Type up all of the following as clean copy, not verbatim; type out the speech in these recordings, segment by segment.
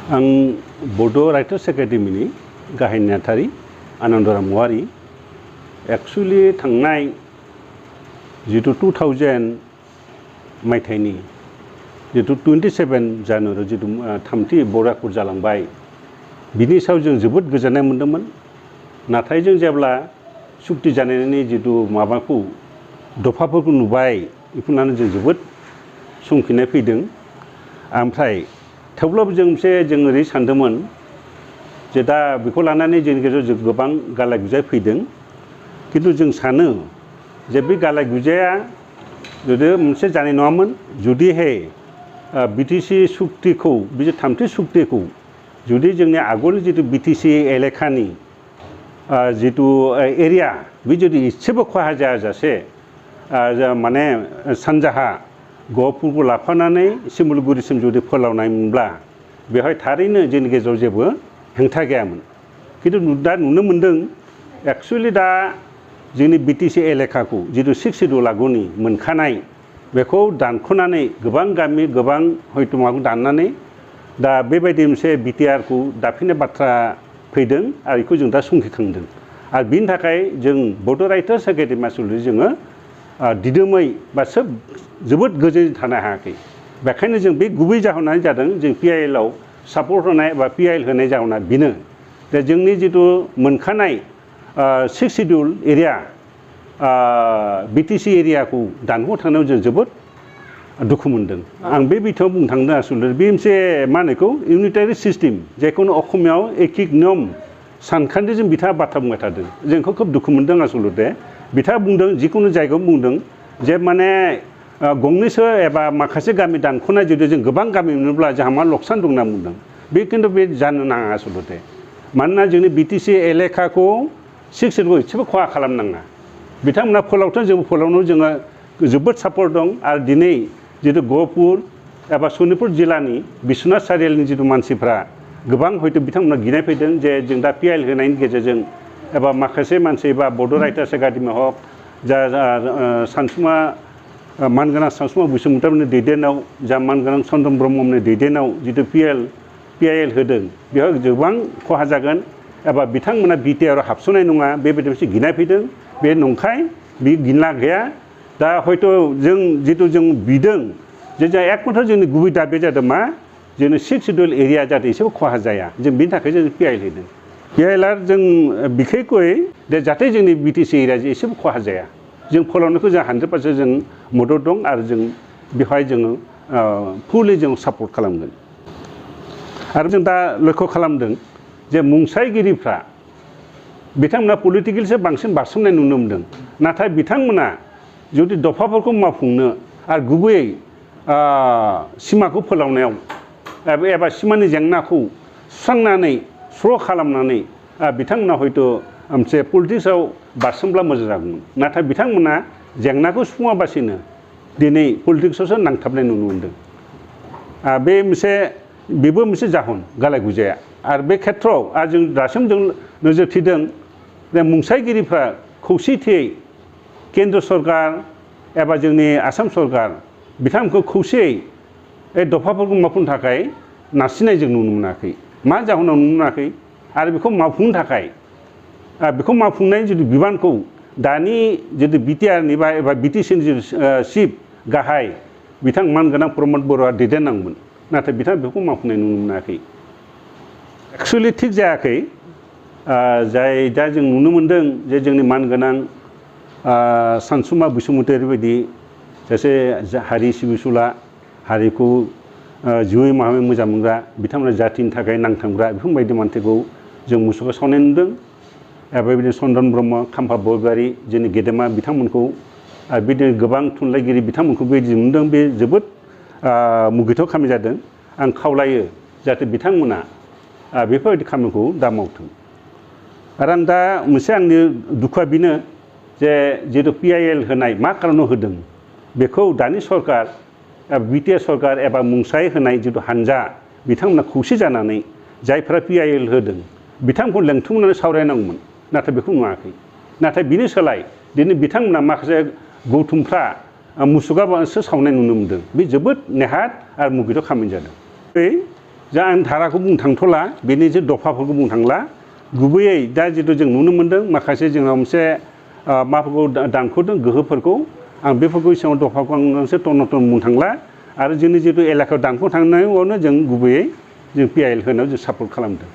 आं बड' राइटार्स एकाडेमिनि गाहाय नेहाथारि आनन्दराम औवारी एक्चुअली थांनाय जितु 2000 मायथाइनि जितु 27 जानुवारि जितु थामथि बर' आखर जालांबाय बिनि सायाव जों जोबोद गोजोननाय मोन्दोंमोन। नाथाय जों जेब्ला सुक्ति जानायनि जितु माबाखौ दफाफोरखौ नुबाय बेखौनो जों जोबोद समखिनाय फैदों। ओमफ्राय थेवब्लाबो जों ओरै सानदोंमोन जे दा बेखौ लानानै जोंनि गेजेराव जों गोबां गालाय गुजाय फैदों। किन्तु जों सानो जे बे गालाय गुजाया जुदि मोनसे जानाय नङामोन जुदिहाय बिटिसि सुक्तिखौ बे थामथि सुक्तिखौ जुदि जोंनि आगोलनि जितु बिटिसि एलेखानि जितु एरिया बे जुदि एसेबो खहा जायाजासे माने सानजाहा गहपुरखौ लाफानानै सिमुलुगुरिसिम जुदि फोलावनायमोनब्ला बेवहाय थारैनो जोंनि गेजेराव जेबो हेंथा गैयामोन। किन्तु दा नुनो मोन्दों एक्चुअलि दा जोंनि बिटिसि एलेखाखौ जितु 6 सिड्युल आगुनि मोनखानाय बेखौ दानख'नानै गोबां गामि गोबां हयथ' माबाखौ दाननानै दा बेबायदि मोनसे बिटिआरखौ दाफिननाय बाथ्रा फैदों आरो बेखौ जों दा संखिखांदों। आरो बिनि थाखाय जों बड' राइटार्स एकाडेमि आसलथे जोङो दिदोमै बा जोबोद गोजोनै थानो हायाखै। बेखायनो जों बे गुबै जाहोनानो जादों जों पिआइएलआव सापर्ट होनाय बा पिआइएल होनाय जाहोना बेनो जे जोंनि जितु मोनखानाय 6 सिड्युल एरिया बिटिसि एरियाखौ दानख' थांनायाव जों जोबोद दुखु मोनदों। आं बे बिथिङाव बुंनो थांदों आसलथे बे मोनसे मा होनो बेखौ इउनिटारि सिस्टेम जायखौनो असमियाव एकिक नियम सानखान्थिजों बिथाङा बाथ्रा बुंबाय थादों। जोंखौ खोब दुखु मोनदों आसलथे बिथाङा बुंदों जिखुनु जायगायाव बुंदों जे माने गंनैसो एबा माखासे गामि दानख'नाय जुदि जों गोबां गामि मोनोब्ला जोंहा मा लकसान दं होनना बुंदों। बे खिन्थु बे जानो नाङा आसलथे। मानोना जोंनि बिटिसि एलेखाखौ 6 सिड्युलखौ एसेबो खहा खालामनाङा। बिथांमोना फोलावथों जों फोलावनायाव जोङो जोबोद सापर्ट दं। आरो दिनै जितु गहपुर एबा सनितपुर जिल्लानि बिश्वनाथ सारिआलिनि जितु मानसिफ्रा गोबां हयथ' बिथांमोना गिनाय फैदों जे जों दा पिआइएल होनायनि गेजेरजों एबा माखासे मानसि बा बड' राइटार्स एकाडेमि हक जा सानसुमा मानगोनां सानसुमा बसुमतारीनि दैदेननायाव जा मानगोनां चन्द्रन ब्रह्मनि दैदेननायाव जितु पिआइएल होदों बेयाव गोबां खहा जागोन एबा बिथांमोना बिटिआरआव हाबस'नाय नङा बेबायदि मोनसे गिनाय फैदों। बे नंखाय बे गिना गैया। दा हयथ' जों जितु जों बिदों जे जों एकमात्र जोंनि गुबै दाबिया जादों मा जोंनि 6 सिड्युल एरिया जाहाथे एसेबो खहा जाया जों बिनि थाखाय जों पिआइएल होदों। पिआइएलआ जों बिखेखयै जाहाथे जोंनि बिटिसि एरिया एसेबो खहा जाया जों फोलावनायखौ जों 100% जों मदद दं आरो जों बेवहाय जोङो फुलि जों सापर्ट खालामगोन। आरो जों दा लक्ष्य खालामदों जे मुंसायगिरिफ्रा बिथांमोना पलिटिकेलसो बांसिन बारसोमनाय नुनो मोनदों। नाथाय बिथांमोना जुदि दफाफोरखौ मावफुंनो आरो गुबैयै सिमाखौ फोलावनायाव एबा सिमानि जेंनाखौ सुस्रांनानै स्र' खालामनानै बिथांमोना हयथ' मोनसे पलिटिक्सआव बारसोमब्ला मोजां जागौमोन। नाथाय बिथांमोना जेंनाखौ सुफुङाबासिनो दिनै पलिटिक्सआवसो नांथाबनाय नुनो मोनदों। बेबो मोनसे जाहोन गालाय गुजाया। आरो बे खेथ्रआव आरो जों दासिम जों नोजोर थिदों जे मुंसायगिरिफ्रा खौसेथियै केन्द्र सरकार एबा जोंनि आसाम सरकार बिथांमोनखौ खौसेयै दफाफोरखौ मावफुंनो थाखाय नारसिननाय जों नुनो मोनाखै। मा जाहोनाव नुनो मोनाखै आरो बेखौ मावफुंनो थाखाय बेखौ मावफुंनायनि जितु बिबानखौ दानि जितु बिटिआरनि बा एबा बिटिसिनि जितु चिफ गाहाय बिथां मानगोनां प्रमद बर'आ दैदेननांगौमोन। नाथाय बिथाङा बेखौ मावफुंनाय नुनो मोनाखै। एक्चुअलि थिग जायाखै। दा जों नुनो मोन्दों जे जोंनि मानगोनां सानसुमा बसुमतारी बायदि सासे हारि सिबिसुला हारिखौ जिउयै माहामै मोजां मोनग्रा बिथांमोना जातिनि थाखाय नांथाबग्रा बेफोरबायदि मानसिखौ जों मुसुखा सावनाय नुदों। बेबायदिनो चन्द्रन ब्रह्म खाम्फा बरगयारी जोंनि गेदेमा बिथांमोनखौ आरो बिदिनो गोबां थुनलाइगिरि बिथांमोनखौ बेबायदि नुदों। बे जोबोद मुगैथाव खामानि जादों। आं खावलायो जाहाथे बिथांमोना बेफोरबायदि खामानिखौ दा मावथों। आरो आं दा मोनसे आंनि दुखुआ बेनो जे जितु पिआइएल होनाय मा खारनाव होदों बेखौ दानि सरकार बिटिआर सरकार एबा मुंसाय होनाय जितु हानजा बिथांमोना खौसे जानानै जायफ्रा पिआइएल होदों बिथांमोनखौ लेंथुमनानै सावरायनांगौमोन। नाथाय बेखौ नुवाखै। नाथाय बिनि सोलाय दिनै बिथांमोना माखासे गौथुमफ्रा मुसुखासो सावनाय नुनो मोन्दों। बे जोबोद नेहाथ आरो मुगैथाव खामानि जादों। जा आं धाराखौ बुंनो थांथ'ला बेनि जे दफाफोरखौ बुंनो थांला गुबैयै दा जितु जों नुनो मोनदों माखासे जोंनाव मोनसे माफोरखौ दानख'दों गोहोफोरखौ आं बेफोरखौ सिगाङाव दफाखौ आं मोनसे टन बुंनो थांला आरो जोंनि जितु एलेकायाव दानख' थांनायावनो जों गुबैयै जों PIL होनायाव जों सापर्ट खालामदों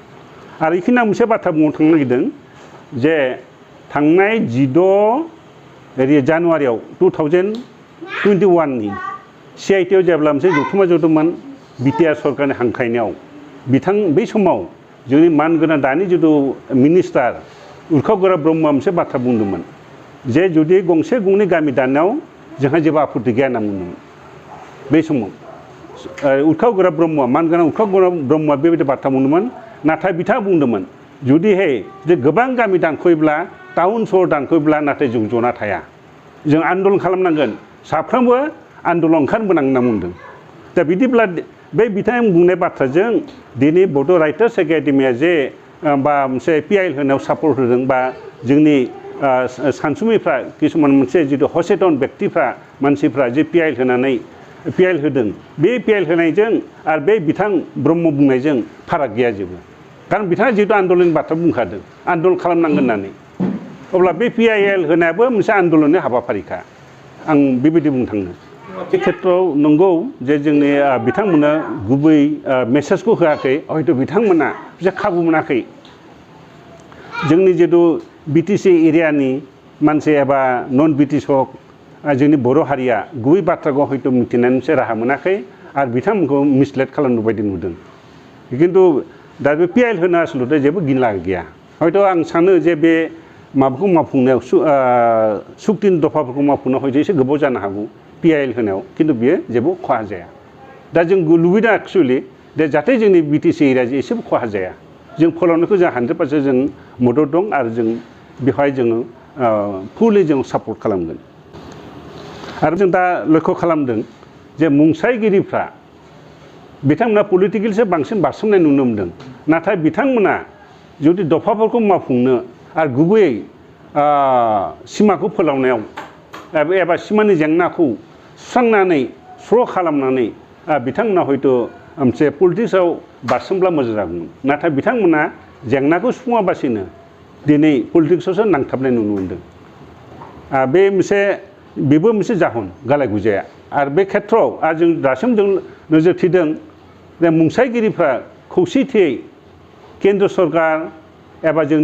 आरो बेखिनि आं मोनसे बाथ्रा बुंनो थांनो नागिरदों जे थांनाय 16 जानुवारियाव 2021नि CITआव जेब्ला मोनसे जथुम्मा जदोंमोन BTR सरकारनि हांख्रायनायाव बै समाव जोंनि मानगोनां दानि जितु मिनिस्टार उरखाव गोरा ब्रह्मआ मोनसे बाथ्रा बुंदोंमोन जे जुदि गंसे गंनै गामि दानायाव जोंहा जेबो आपत्ति गैया होनना बुंदोंमोन बै समाव उरखाव गोरा ब्रह्मआ मानगोनां उरखाव गोरा ब्रह्मआ बेबायदि बाथ्रा बुंदोंमोन नाथाय बिथाङा जुदि गोबां गामि दानख'योब्ला टाउन सहर दानख'योब्ला नाथाय जों जना थाया जों आन्दलन खालामनांगोन साफ्रोमबो आन्दलन ओंखारबोनांगोन होनना बुंदों दा बिदिब्ला बे बिथां बुंनाय बाथ्राजों दिनै बड' राइटार्स एकाडेमिया जे बा मोनसे PIL होनायाव सापर्ट होदों बा जोंनि सानसुमैफ्रा किसुमान मोनसे जितु सचेतन व्यक्तिफ्रा मानसिफ्रा जे PIL होदों बे PIL होनायजों आरो बे बिथां ब्रह्म बुंनायजों फाराग गैया जेबो कारण बिथाङा जितु आन्दलननि बाथ्रा बुंखादों आन्दलन खालामनांगोन होननानै अब्ला बे PIL होनायाबो मोनसे आन्दलननि हाबाफारिखा आं बेबायदि बुंनो थाङो बे खेत्रआव नंगौ जे जोंनि बिथांमोना गुबै मेसेजखौ होआखै हयथ' बिथांमोना जे खाबु मोनाखै जोंनि जितु BTC एरियानि मानसि एबा नन BTC हक जोंनि बर' हारिया गुबै बाथ्राखौ हयथ' मिथिनानै मोनसे राहा मोनाखै आरो बिथांमोनखौ मिसलेट खालामनो बायदि नुदों खिन्थु दा बे PIL होनो आसलथे जेबो गिला गैया हयथ' आं सानो जे बे माबाखौ मावफुंनायाव सुक्तिनि दफाफोरखौ मावफुंनायाव हयथ' एसे गोबाव जानो हागौ PIL होनायाव खिन्थु बियो जेबो खहा जाया दा जों लुबैदों एक्सुवेलि जाहाथे जोंनि BTC एरियाजों एसेबो खहा जाया जों फोलावनायखौ जों 100% जों मदद दं आरो जों बेवहाय जोङो फुलि जों सापर्ट खालामगोन आरो जों दा लक्ष्य खालामदों जे मुंसायगिरिफ्रा बिथांमोना पलिटिकेलसो बांसिन बारसोमनाय नुनो मोनदों नाथाय बिथांमोना जुदि दफाफोरखौ मावफुंनो आरो गुबैयै सिमाखौ फोलावनायाव एबा सिमानि जेंनाखौ सुस्रांनानै स्र' खालामनानै बिथांमोना हयथ' मोनसे पलिटिक्सआव बारसोमब्ला मोजां जागौमोन नाथाय बिथांमोना जेंनाखौ सुफुङाबासिनो दिनै पलिटिक्सआवसो नांथाबनाय नुनो मोनदों बेबो मोनसे जाहोन गालाय गुजाया आरो बे खेत्रआव आरो जों दासिम जों नोजोर थिदों जे मुंसायगिरिफ्रा खौसेथियै केन्द्र सरकार एबा जों